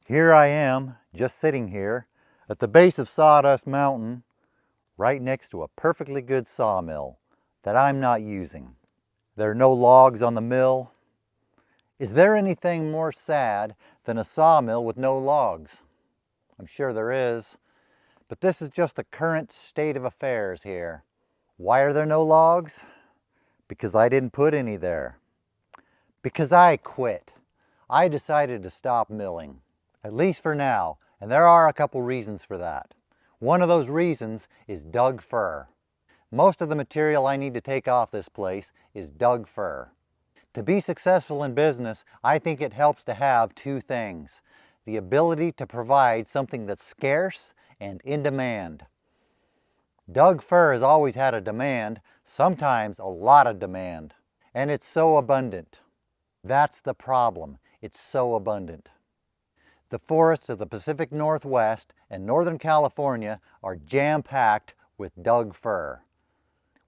Here I am, just sitting here at the base of Sawdust Mountain, right next to a perfectly good sawmill that I'm not using. There are no logs on the mill. Is there anything more sad than a sawmill with no logs? I'm sure there is, but this is just the current state of affairs here. Why are there no logs? Because I didn't put any there. Because I quit. I decided to stop milling, at least for now, and there are a couple reasons for that. One of those reasons is Doug fir. Most of the material I need to take off this place is Doug fir. To be successful in business, I think it helps to have two things: the ability to provide something that's scarce and in demand. Doug fir has always had a demand, sometimes a lot of demand, and it's so abundant. That's the problem. It's so abundant. The forests of the Pacific Northwest and Northern California are jam-packed with Doug fir.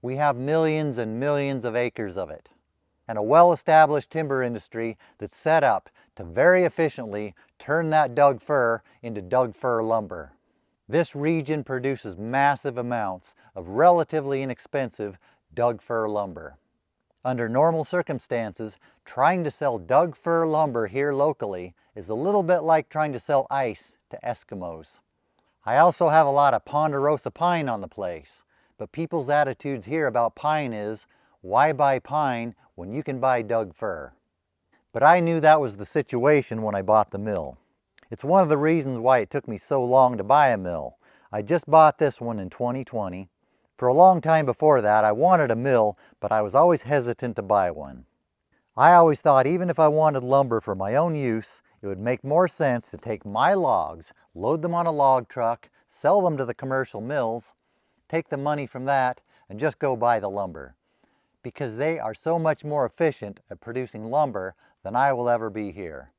We have millions and millions of acres of it, and a well-established timber industry that's set up to very efficiently turn that Doug fir into Doug fir lumber. This region produces massive amounts of relatively inexpensive Doug fir lumber. Under normal circumstances, trying to sell Doug fir lumber here locally is a little bit like trying to sell ice to Eskimos. I also have a lot of ponderosa pine on the place, but people's attitudes here about pine is, why buy pine when you can buy Doug fir? But I knew that was the situation when I bought the mill. It's one of the reasons why it took me so long to buy a mill. I just bought this one in 2020. For a long time before that, I wanted a mill, but I was always hesitant to buy one. I always thought even if I wanted lumber for my own use, it would make more sense to take my logs, load them on a log truck, sell them to the commercial mills, take the money from that, and just go buy the lumber. Because they are so much more efficient at producing lumber than I will ever be here.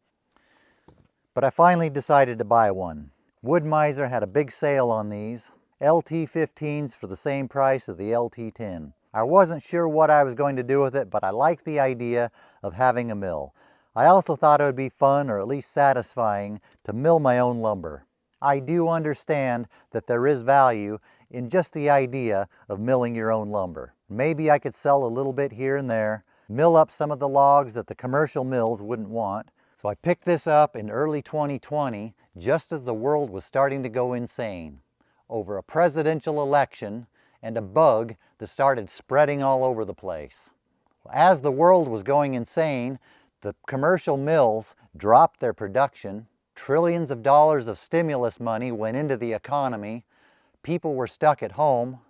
But I finally decided to buy one. Woodmizer had a big sale on these. LT15s for the same price as the LT10. I wasn't sure what I was going to do with it, but I liked the idea of having a mill. I also thought it would be fun, or at least satisfying, to mill my own lumber. I do understand that there is value in just the idea of milling your own lumber. Maybe I could sell a little bit here and there, mill up some of the logs that the commercial mills wouldn't want. So I picked this up in early 2020, just as the world was starting to go insane, over a presidential election and a bug that started spreading all over the place. As the world was going insane, the commercial mills dropped their production, trillions of dollars of stimulus money went into the economy, people were stuck at home,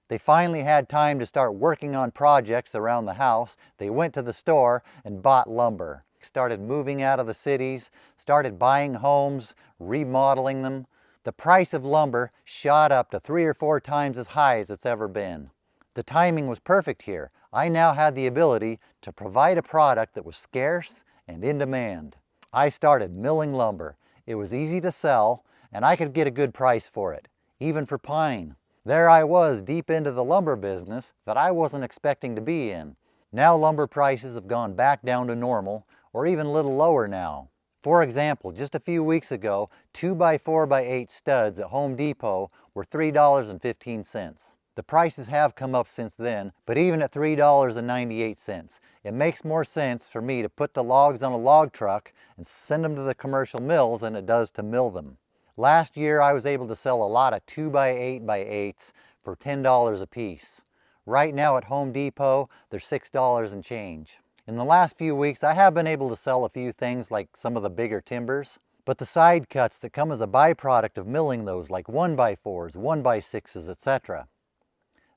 they finally had time to start working on projects around the house. They went to the store and bought lumber, started moving out of the cities, started buying homes, remodeling them. The price of lumber shot up to 3 or 4 times as high as it's ever been. The timing was perfect here. I now had the ability to provide a product that was scarce and in demand. I started milling lumber. It was easy to sell, and I could get a good price for it, even for pine. There I was, deep into the lumber business that I wasn't expecting to be in. Now lumber prices have gone back down to normal, or even a little lower now. For example, just a few weeks ago, 2x4x8 studs at Home Depot were $3.15. The prices have come up since then, but even at $3.98, it makes more sense for me to put the logs on a log truck and send them to the commercial mills than it does to mill them. Last year I was able to sell a lot of 2x8x8s for $10 a piece. Right now at Home Depot, they're $6 and change. In the last few weeks, I have been able to sell a few things like some of the bigger timbers, but the side cuts that come as a byproduct of milling those, like 1x4s, 1x6s, etc.,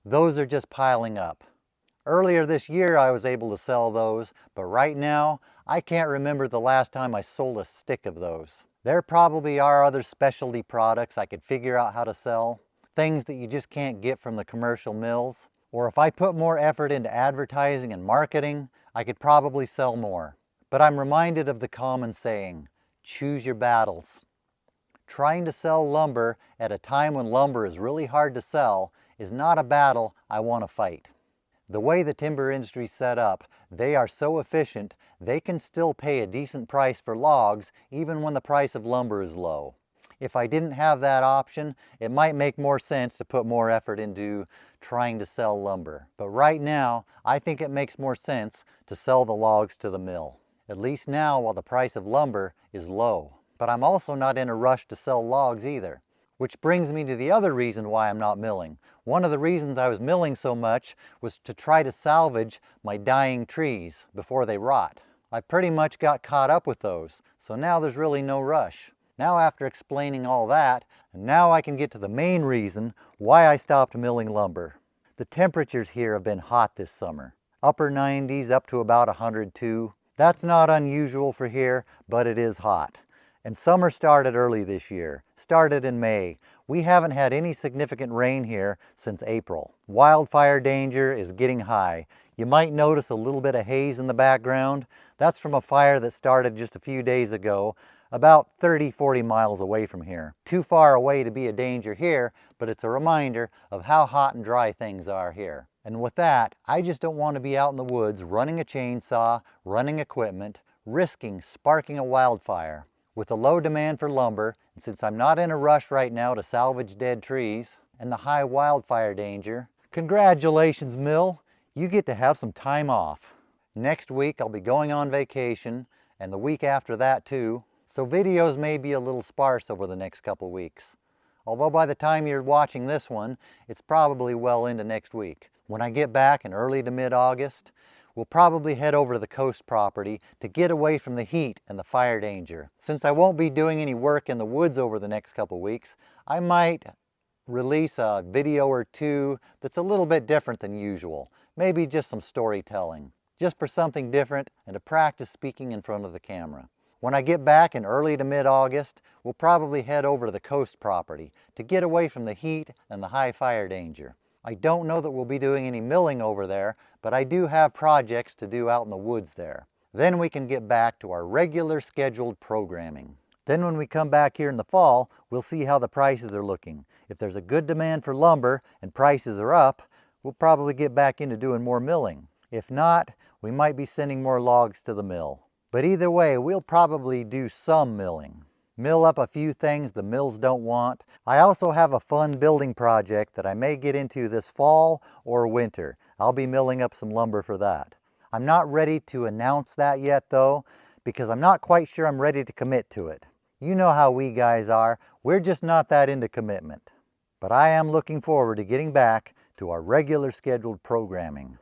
those are just piling up. Earlier this year I was able to sell those, but right now I can't remember the last time I sold a stick of those. There probably are other specialty products I could figure out how to sell, things that you just can't get from the commercial mills. Or if I put more effort into advertising and marketing, I could probably sell more. But I'm reminded of the common saying, choose your battles. Trying to sell lumber at a time when lumber is really hard to sell is not a battle I want to fight. The way the timber industry's set up, they are so efficient, they can still pay a decent price for logs even when the price of lumber is low. If I didn't have that option, it might make more sense to put more effort into trying to sell lumber. But right now, I think it makes more sense to sell the logs to the mill. At least now while the price of lumber is low. But I'm also not in a rush to sell logs either. Which brings me to the other reason why I'm not milling. One of the reasons I was milling so much was to try to salvage my dying trees before they rot. I pretty much got caught up with those, so now there's really no rush. Now after explaining all that, now I can get to the main reason why I stopped milling lumber. The temperatures here have been hot this summer. Upper 90s up to about 102. That's not unusual for here, but it is hot. And summer started early this year, started in May. We haven't had any significant rain here since April. Wildfire danger is getting high. You might notice a little bit of haze in the background. That's from a fire that started just a few days ago, about 30-40 miles away from here. Too far away to be a danger here, but it's a reminder of how hot and dry things are here. And with that, I just don't want to be out in the woods running a chainsaw, running equipment, risking sparking a wildfire. With the low demand for lumber, and since I'm not in a rush right now to salvage dead trees, and the high wildfire danger, congratulations, mill, you get to have some time off. Next week I'll be going on vacation, and the week after that too, so videos may be a little sparse over the next couple weeks. Although by the time you're watching this one, it's probably well into next week. When I get back in early to mid-August, we'll probably head over to the coast property to get away from the heat and the fire danger. Since I won't be doing any work in the woods over the next couple weeks, I might release a video or two that's a little bit different than usual. Maybe just some storytelling, just for something different and to practice speaking in front of the camera. When I get back in early to mid-August, we'll probably head over to the coast property to get away from the heat and the high fire danger. I don't know that we'll be doing any milling over there, but I do have projects to do out in the woods there. Then we can get back to our regular scheduled programming. Then when we come back here in the fall, we'll see how the prices are looking. If there's a good demand for lumber and prices are up, we'll probably get back into doing more milling. If not, we might be sending more logs to the mill. But either way, we'll probably do some milling. Mill up a few things the mills don't want. I also have a fun building project that I may get into this fall or winter. I'll be milling up some lumber for that. I'm not ready to announce that yet though, because I'm not quite sure I'm ready to commit to it. You know how we guys are, we're just not that into commitment. But I am looking forward to getting back to our regular scheduled programming.